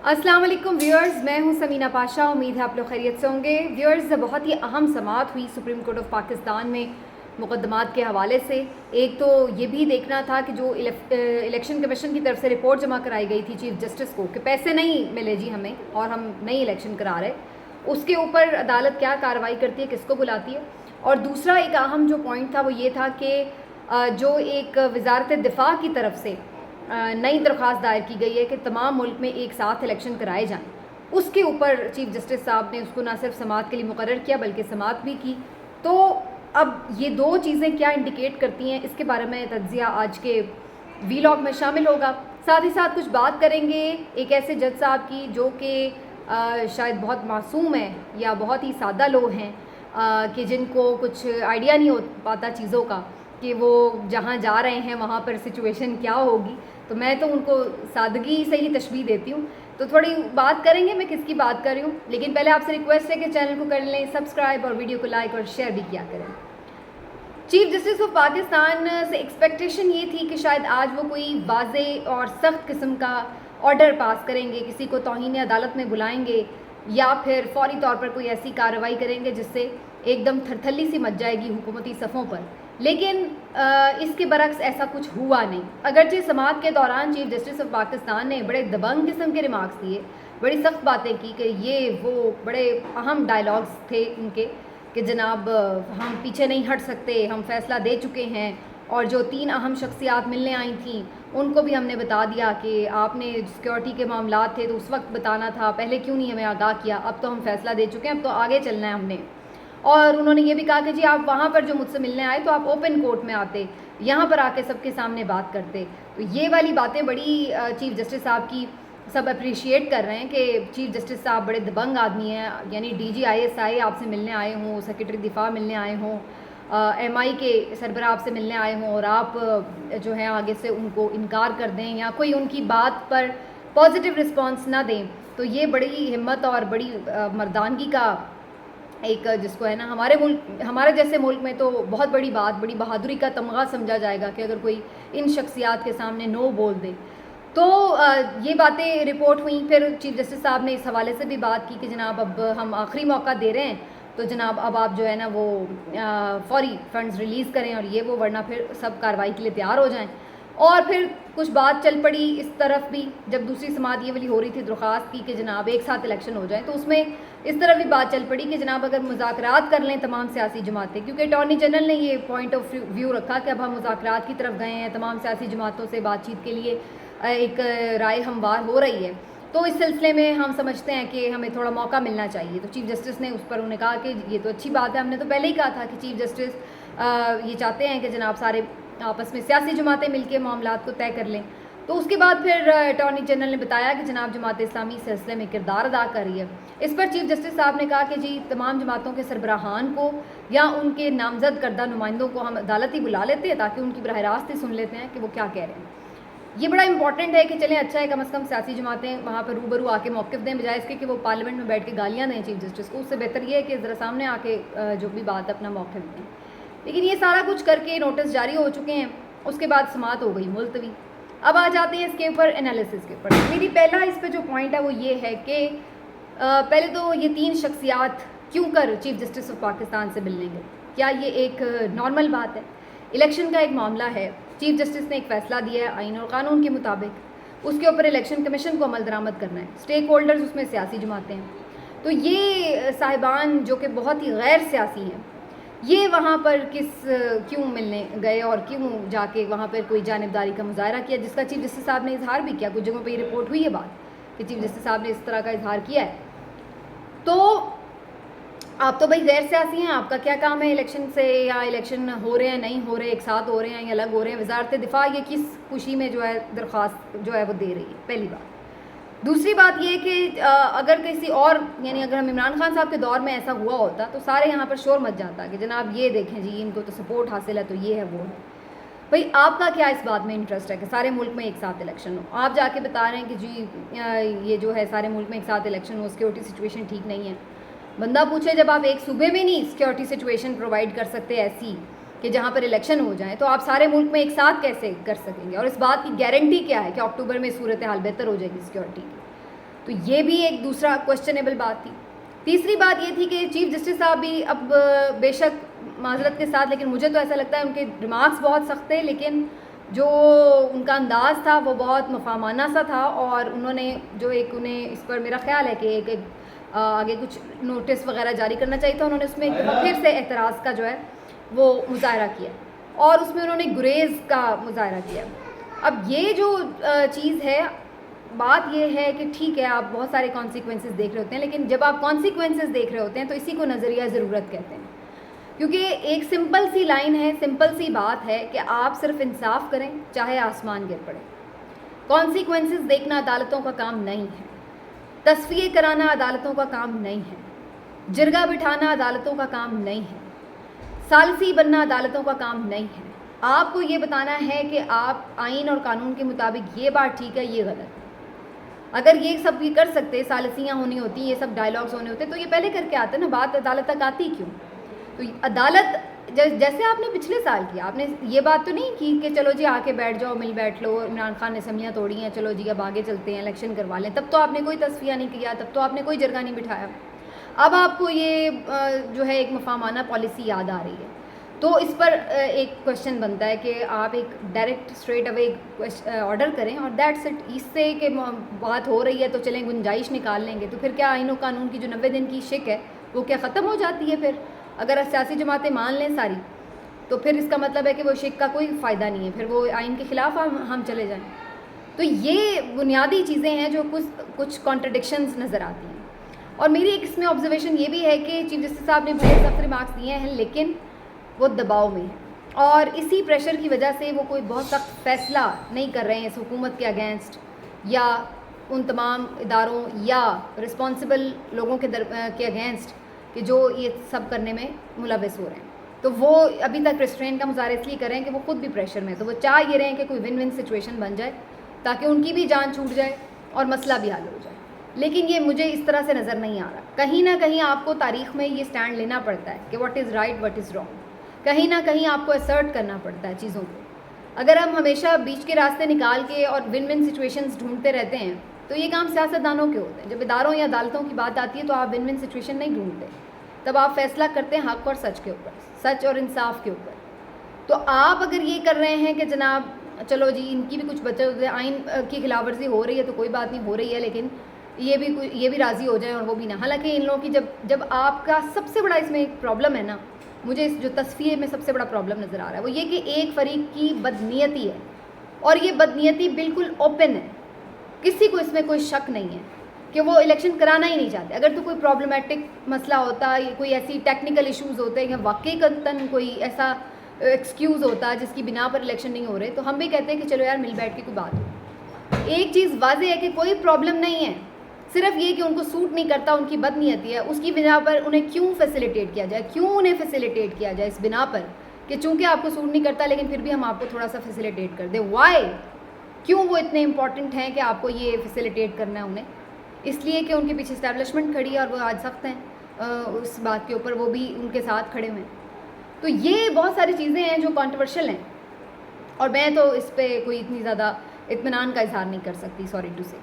السلام علیکم ویورز، میں ہوں سمینہ پاشا. امید ہے آپ لوگ خیریت سے ہوں گے. ویورز، بہت ہی اہم سماعت ہوئی سپریم کورٹ آف پاکستان میں مقدمات کے حوالے سے. ایک تو یہ بھی دیکھنا تھا کہ جو الیکشن کمیشن کی طرف سے رپورٹ جمع کرائی گئی تھی چیف جسٹس کو کہ پیسے نہیں ملے جی ہمیں اور ہم نئی الیکشن کرا رہے، اس کے اوپر عدالت کیا کارروائی کرتی ہے، کس کو بلاتی ہے. اور دوسرا ایک اہم جو پوائنٹ تھا وہ یہ تھا کہ جو ایک وزارت دفاع کی طرف سے نئی درخواست دائر کی گئی ہے کہ تمام ملک میں ایک ساتھ الیکشن کرائے جائیں، اس کے اوپر چیف جسٹس صاحب نے اس کو نہ صرف سماعت کے لیے مقرر کیا بلکہ سماعت بھی کی. تو اب یہ دو چیزیں کیا انڈیکیٹ کرتی ہیں، اس کے بارے میں تجزیہ آج کے ویلاگ میں شامل ہوگا. ساتھ ہی ساتھ کچھ بات کریں گے ایک ایسے جج صاحب کی جو کہ شاید بہت معصوم ہیں یا بہت ہی سادہ لوگ ہیں کہ جن کو کچھ آئیڈیا نہیں ہو پاتا چیزوں کا کہ وہ جہاں جا رہے ہیں وہاں پر سچویشن کیا ہوگی. تو میں تو ان کو سادگی سے ہی تشبیہ دیتی ہوں. تو تھوڑی بات کریں گے میں کس کی بات کر رہی ہوں، لیکن پہلے آپ سے ریکویسٹ ہے کہ چینل کو کر لیں سبسکرائب اور ویڈیو کو لائک اور شیئر بھی کیا کریں. چیف جسٹس آف پاکستان سے ایکسپیکٹیشن یہ تھی کہ شاید آج وہ کوئی واضح اور سخت قسم کا آرڈر پاس کریں گے، کسی کو توہین عدالت میں بلائیں گے یا پھر فوری طور پر کوئی ایسی کارروائی کریں گے جس سے ایک دم تھرتھلی سی مچ جائے گی حکومتی صفوں پر. لیکن اس کے برعکس ایسا کچھ ہوا نہیں. اگرچہ سماعت کے دوران چیف جسٹس آف پاکستان نے بڑے دبنگ قسم کے ریمارکس دیے، بڑی سخت باتیں کی کہ یہ وہ بڑے اہم ڈائلاگز تھے ان کے کہ جناب ہم پیچھے نہیں ہٹ سکتے، ہم فیصلہ دے چکے ہیں، اور جو 3 اہم شخصیات ملنے آئی تھیں ان کو بھی ہم نے بتا دیا کہ آپ نے سیکورٹی کے معاملات تھے تو اس وقت بتانا تھا، پہلے کیوں نہیں ہمیں آگاہ کیا، اب تو ہم فیصلہ دے چکے ہیں، اب تو آگے چلنا ہے ہم نے. اور انہوں نے یہ بھی کہا کہ جی آپ وہاں پر جو مجھ سے ملنے آئے تو آپ اوپن کورٹ میں آتے، یہاں پر آ کے سب کے سامنے بات کرتے. تو یہ والی باتیں بڑی چیف جسٹس صاحب کی سب اپریشیٹ کر رہے ہیں کہ چیف جسٹس صاحب بڑے دبنگ آدمی ہیں. یعنی D G I S I آپ سے ملنے آئے ہوں، سیکرٹری دفاع ملنے آئے ہوں، ایم آئی کے سربراہ آپ سے ملنے آئے ہوں اور آپ جو ہے آگے سے ان کو انکار کر دیں یا کوئی ان کی بات پر پازیٹیو رسپانس نہ دیں. تو یہ بڑی ہمت اور بڑی مردانگی کا ایک جس کو ہے نا ہمارے جیسے ملک میں تو بہت بڑی بات، بڑی بہادری کا تمغہ سمجھا جائے گا کہ اگر کوئی ان شخصیات کے سامنے نو بول دے. تو یہ باتیں رپورٹ ہوئیں. پھر چیف جسٹس صاحب نے اس حوالے سے بھی بات کی کہ جناب اب ہم آخری موقع دے رہے ہیں تو جناب اب آپ جو ہے نا وہ فوری فنڈز ریلیز کریں اور یہ وہ، ورنہ پھر سب کارروائی کے لیے تیار ہو جائیں. اور پھر کچھ بات چل پڑی اس طرف بھی، جب دوسری سماعت یہ والی ہو رہی تھی درخواست کی کہ جناب ایک ساتھ الیکشن ہو جائیں، تو اس میں اس طرف بھی بات چل پڑی کہ جناب اگر مذاکرات کر لیں تمام سیاسی جماعتیں، کیونکہ اٹارنی جنرل نے یہ پوائنٹ آف ویو رکھا کہ اب ہم مذاکرات کی طرف گئے ہیں، تمام سیاسی جماعتوں سے بات چیت کے لیے ایک رائے ہموار ہو رہی ہے، تو اس سلسلے میں ہم سمجھتے ہیں کہ ہمیں تھوڑا موقع ملنا چاہیے. تو چیف جسٹس نے اس پر انہوں نے کہا کہ یہ تو اچھی بات ہے، ہم نے تو پہلے ہی کہا تھا کہ چیف جسٹس یہ چاہتے ہیں کہ جناب سارے آپس میں سیاسی جماعتیں مل کے معاملات کو طے کر لیں. تو اس کے بعد پھر اٹارنی جنرل نے بتایا کہ جناب جماعت اسلامی اس سلسلے میں کردار ادا کر رہی ہے. اس پر چیف جسٹس صاحب نے کہا کہ جی تمام جماعتوں کے سربراہان کو یا ان کے نامزد کردہ نمائندوں کو ہم عدالت ہی بلا لیتے ہیں تاکہ ان کی براہ راست ہی سن لیتے ہیں کہ وہ کیا کہہ رہے ہیں. یہ بڑا امپورٹنٹ ہے کہ چلیں اچھا ہے کم از کم سیاسی جماعتیں وہاں پر روبرو آ کے موقف دیں، بجائے اس کے کہ وہ پارلیمنٹ میں بیٹھ کے گالیاں دیں چیف جسٹس کو. اس سے بہتر یہ ہے کہ ذرا سامنے آ کے جو بھی بات اپنا موقف دیں. لیکن یہ سارا کچھ کر کے نوٹس جاری ہو چکے ہیں. اس کے بعد سماعت ہو گئی ملتوی. اب آ جاتے ہیں اس کے اوپر انالیسس کے اوپر. میری پہلا اس پہ جو پوائنٹ ہے وہ یہ ہے کہ پہلے تو یہ 3 شخصیات کیوں کر چیف جسٹس آف پاکستان سے ملنے گئے؟ کیا یہ ایک نارمل بات ہے؟ الیکشن کا ایک معاملہ ہے، چیف جسٹس نے ایک فیصلہ دیا ہے آئین اور قانون کے مطابق، اس کے اوپر الیکشن کمیشن کو عمل درآمد کرنا ہے، اسٹیک ہولڈرز اس میں سیاسی جماعتیں ہیں. تو یہ صاحبان جو کہ بہت ہی غیر سیاسی ہیں، یہ وہاں پر کیوں ملنے گئے اور کیوں جا کے وہاں پر کوئی جانبداری کا مظاہرہ کیا، جس کا چیف جسٹس صاحب نے اظہار بھی کیا. کچھ جگہوں پہ یہ رپورٹ ہوئی ہے بات کہ چیف جسٹس صاحب نے اس طرح کا اظہار کیا ہے. تو آپ تو بھائی غیر سیاسی ہیں، آپ کا کیا کام ہے الیکشن سے، یا الیکشن ہو رہے ہیں نہیں ہو رہے، ایک ساتھ ہو رہے ہیں یا الگ ہو رہے ہیں؟ وزارت دفاع یہ کس خوشی میں جو ہے درخواست جو ہے وہ دے رہی ہے؟ پہلی بات. دوسری بات یہ کہ اگر کسی اور یعنی اگر ہم عمران خان صاحب کے دور میں ایسا ہوا ہوتا تو سارے یہاں پر شور مچ جاتا کہ جناب یہ دیکھیں جی ان کو تو سپورٹ حاصل ہے تو یہ ہے وہ ہے. بھئی آپ کا کیا اس بات میں انٹرسٹ ہے کہ سارے ملک میں ایک ساتھ الیکشن ہو؟ آپ جا کے بتا رہے ہیں کہ جی یہ جو ہے سارے ملک میں ایک ساتھ الیکشن ہو، سیکورٹی سچویشن ٹھیک نہیں ہے. بندہ پوچھے جب آپ ایک صوبے میں نہیں سیکورٹی سچویشن پرووائڈ کر سکتے ایسی کہ جہاں پر الیکشن ہو جائیں، تو آپ سارے ملک میں ایک ساتھ کیسے کر سکیں گے؟ اور اس بات کی گارنٹی کیا ہے کہ اکتوبر میں صورتحال بہتر ہو جائے گی سیکورٹی کی؟ تو یہ بھی ایک دوسرا کوشچنیبل بات تھی. تیسری بات یہ تھی کہ چیف جسٹس صاحب بھی اب بے شک معذرت کے ساتھ، لیکن مجھے تو ایسا لگتا ہے ان کے ریمارکس بہت سخت تھے، لیکن جو ان کا انداز تھا وہ بہت مفاہمانہ سا تھا، اور انہوں نے جو انہیں اس پر میرا خیال ہے کہ ایک آگے کچھ نوٹس وغیرہ جاری کرنا چاہیے تھا. انہوں نے اس میں ایک دفعہ پھر سے اعتراض کا جو ہے وہ مظاہرہ کیا، اور اس میں انہوں نے گریز کا مظاہرہ کیا. اب یہ جو چیز ہے، بات یہ ہے کہ ٹھیک ہے آپ بہت سارے کانسیکوینسز دیکھ رہے ہوتے ہیں، لیکن جب آپ کانسیکوینسز دیکھ رہے ہوتے ہیں تو اسی کو نظریہ ضرورت کہتے ہیں. کیونکہ ایک سمپل سی لائن ہے، سمپل سی بات ہے کہ آپ صرف انصاف کریں چاہے آسمان گر پڑے. کانسیکوینسز دیکھنا عدالتوں کا کام نہیں ہے، تصفیے کرانا عدالتوں کا کام نہیں ہے، جرگہ بٹھانا عدالتوں کا کام نہیں ہے، ثالثی بننا عدالتوں کا کام نہیں ہے. آپ کو یہ بتانا ہے کہ آپ آئین اور قانون کے مطابق یہ بات ٹھیک ہے، یہ غلط ہے. اگر یہ سب بھی کر سکتے، ثالثیاں ہونی ہوتی، یہ سب ڈائلاگس ہونے ہوتے، تو یہ پہلے کر کے آتے نا، بات عدالت تک آتی کیوں؟ تو عدالت جیسے آپ نے پچھلے سال کیا، آپ نے یہ بات تو نہیں کی کہ چلو جی آ کے بیٹھ جاؤ، مل بیٹھ لو، عمران خان نے اسمبلیاں توڑی ہیں، چلو جی اب آگے چلتے ہیں، الیکشن کروا لیں. تب تو آپ نے کوئی تصفیہ نہیں کیا، تب تو آپ نے کوئی جرگہ نہیں بٹھایا. اب آپ کو یہ جو ہے ایک مفاہمانہ پالیسی یاد آ رہی ہے. تو اس پر ایک کوشچن بنتا ہے کہ آپ ایک ڈائریکٹ اسٹریٹ اوے آرڈر کریں اور دیٹس اٹ. اس سے کہ بات ہو رہی ہے تو چلیں گنجائش نکال لیں گے، تو پھر کیا آئین و قانون کی جو 90 دن کی شک ہے وہ کیا ختم ہو جاتی ہے؟ پھر اگر سیاسی جماعتیں مان لیں ساری، تو پھر اس کا مطلب ہے کہ وہ شک کا کوئی فائدہ نہیں ہے، پھر وہ آئین کے خلاف ہم چلے جائیں. تو یہ بنیادی چیزیں ہیں جو کچھ کانٹرڈکشنز نظر آتی ہیں. اور میری ایک اس میں آبزرویشن یہ بھی ہے کہ چیف جسٹس صاحب نے بہت سخت ریمارکس دیے ہیں، لیکن وہ دباؤ میں ہیں، اور اسی پریشر کی وجہ سے وہ کوئی بہت سخت فیصلہ نہیں کر رہے ہیں اس حکومت کے اگینسٹ یا ان تمام اداروں یا رسپانسبل لوگوں کے اگینسٹ کہ جو یہ سب کرنے میں ملوث ہو رہے ہیں. تو وہ ابھی تک ریسٹرین کا مظاہرہ اس لیے کر رہے ہیں کہ وہ خود بھی پریشر میں، تو وہ چاہ یہ رہے ہیں کہ کوئی ون ون سچویشن بن جائے تاکہ ان کی بھی جان چھوٹ جائے اور مسئلہ بھی حل ہو جائے. لیکن یہ مجھے اس طرح سے نظر نہیں آ رہا. کہیں نہ کہیں آپ کو تاریخ میں یہ سٹینڈ لینا پڑتا ہے کہ what is right what is wrong. کہیں نہ کہیں آپ کو اسرٹ کرنا پڑتا ہے چیزوں کو. اگر ہم ہمیشہ بیچ کے راستے نکال کے اور ون ون سچویشنز ڈھونڈتے رہتے ہیں تو یہ کام سیاستدانوں کے ہوتے ہیں. جب اداروں یا عدالتوں کی بات آتی ہے تو آپ ون ون سچویشن نہیں ڈھونڈتے، تب آپ فیصلہ کرتے ہیں حق اور سچ کے اوپر، سچ اور انصاف کے اوپر. تو آپ اگر یہ کر رہے ہیں کہ جناب چلو جی ان کی بھی کچھ بچت، آئین کی خلاف ورزی ہو رہی ہے تو کوئی بات نہیں، ہو رہی ہے، لیکن یہ بھی راضی ہو جائیں اور وہ بھی نہ. حالانکہ ان لوگوں کی جب آپ کا سب سے بڑا اس میں ایک پرابلم ہے نا، مجھے اس جو تصفیے میں سب سے بڑا پرابلم نظر آ رہا ہے وہ یہ کہ ایک فریق کی بدنیتی ہے، اور یہ بدنیتی بالکل اوپن ہے، کسی کو اس میں کوئی شک نہیں ہے کہ وہ الیکشن کرانا ہی نہیں چاہتے. اگر تو کوئی پرابلمٹک مسئلہ ہوتا، کوئی ایسی ٹیکنیکل ایشوز ہوتے یا واقعی کوئی ایسا ایکسکیوز ہوتا جس کی بنا پر الیکشن نہیں ہو رہے، تو ہم بھی کہتے ہیں کہ چلو یار مل بیٹھ کے کوئی بات ہو. ایک چیز واضح ہے کہ کوئی پرابلم نہیں ہے، صرف یہ کہ ان کو سوٹ نہیں کرتا، ان کی بدنیتی ہے، اس کی بنا پر انہیں کیوں فیسیلیٹیٹ کیا جائے، کیوں انہیں فیسیلیٹیٹ کیا جائے اس بنا پر کہ چونکہ آپ کو سوٹ نہیں کرتا لیکن پھر بھی ہم آپ کو تھوڑا سا فیسیلیٹیٹ کر دیں. وائی؟ کیوں وہ اتنے امپورٹنٹ ہیں کہ آپ کو یہ فیسیلیٹیٹ کرنا ہے انہیں؟ اس لیے کہ ان کے پیچھے اسٹیبلشمنٹ کھڑی ہے اور وہ آج سخت ہیں اس بات کے اوپر، وہ بھی ان کے ساتھ کھڑے ہوئے ہیں. تو یہ بہت ساری چیزیں ہیں جو کانٹروورشل ہیں، اور میں تو اس پہ کوئی اتنی زیادہ اطمینان کا اظہار نہیں کر سکتی، سوری ٹو سے.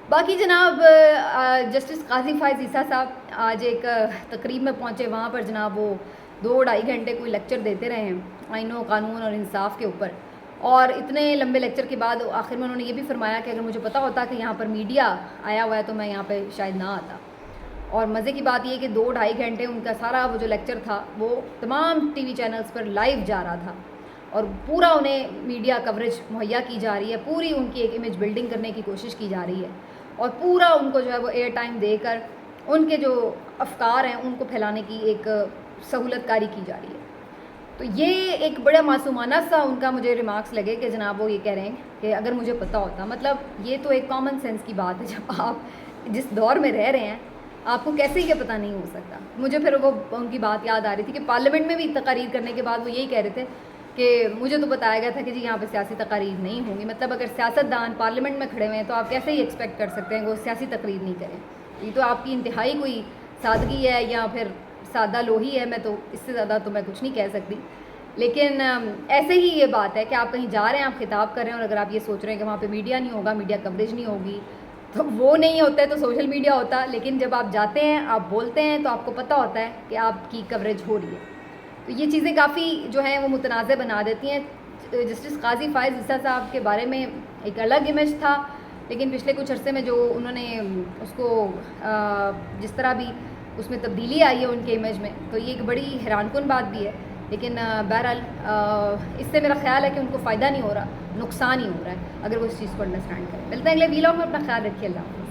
باقی جناب جسٹس قاضی فائز عیسیٰ صاحب آج ایک تقریب میں پہنچے، وہاں پر جناب وہ 2-2.5 گھنٹے کوئی لیکچر دیتے رہے ہیں آئین و قانون اور انصاف کے اوپر. اور اتنے لمبے لیکچر کے بعد آخر میں انہوں نے یہ بھی فرمایا کہ اگر مجھے پتا ہوتا کہ یہاں پر میڈیا آیا ہوا ہے تو میں یہاں پہ شاید نہ آتا. اور مزے کی بات یہ کہ 2-2.5 گھنٹے ان کا سارا وہ جو لیکچر تھا وہ تمام ٹی وی چینلز پر لائیو جا رہا تھا، اور پورا انہیں میڈیا کوریج مہیا کی جا رہی ہے، پوری ان کی ایک امیج بلڈنگ کرنے کی کوشش کی جا رہی ہے، اور پورا ان کو جو ہے وہ ایئر ٹائم دے کر ان کے جو افکار ہیں ان کو پھیلانے کی ایک سہولت کاری کی جا رہی ہے. تو یہ ایک بڑا معصومانہ سا ان کا مجھے ریمارکس لگے کہ جناب وہ یہ کہہ رہے ہیں کہ اگر مجھے پتہ ہوتا. مطلب یہ تو ایک کامن سینس کی بات ہے، جب آپ جس دور میں رہ رہے ہیں آپ کو کیسے یہ پتہ نہیں ہو سکتا. مجھے پھر وہ ان کی بات یاد آ رہی تھی کہ پارلیمنٹ میں بھی تقاریر کرنے کے بعد وہ یہی کہہ رہے تھے کہ مجھے تو بتایا گیا تھا کہ جی یہاں پہ سیاسی تقاریر نہیں ہوں گی. مطلب اگر سیاستدان پارلیمنٹ میں کھڑے ہوئے ہیں تو آپ کیسے ہی ایکسپیکٹ کر سکتے ہیں کہ وہ سیاسی تقریر نہیں کریں. یہ تو آپ کی انتہائی کوئی سادگی ہے یا پھر سادہ لوہی ہے، میں تو اس سے زیادہ تو میں کچھ نہیں کہہ سکتی. لیکن ایسے ہی یہ بات ہے کہ آپ کہیں جا رہے ہیں، آپ خطاب کر رہے ہیں، اور اگر آپ یہ سوچ رہے ہیں کہ وہاں پہ میڈیا نہیں ہوگا، میڈیا کوریج نہیں ہوگی، تو وہ نہیں ہوتا ہے تو سوشل میڈیا ہوتا، لیکن جب آپ جاتے ہیں آپ بولتے ہیں تو آپ کو پتہ ہوتا ہے کہ آپ کی کوریج ہو رہی ہے. تو یہ چیزیں کافی جو ہیں وہ متنازع بنا دیتی ہیں. جسٹس قاضی فائز عیسیٰ صاحب کے بارے میں ایک الگ امیج تھا، لیکن پچھلے کچھ عرصے میں جو انہوں نے اس کو جس طرح بھی اس میں تبدیلی آئی ہے ان کے امیج میں، تو یہ ایک بڑی حیران کن بات بھی ہے. لیکن بہرحال اس سے میرا خیال ہے کہ ان کو فائدہ نہیں ہو رہا، نقصان ہی ہو رہا ہے اگر وہ اس چیز کو انڈرسٹینڈ کریں. ملتے ہیں اگلے ویلاگ میں، اپنا خیال رکھیے. اللہ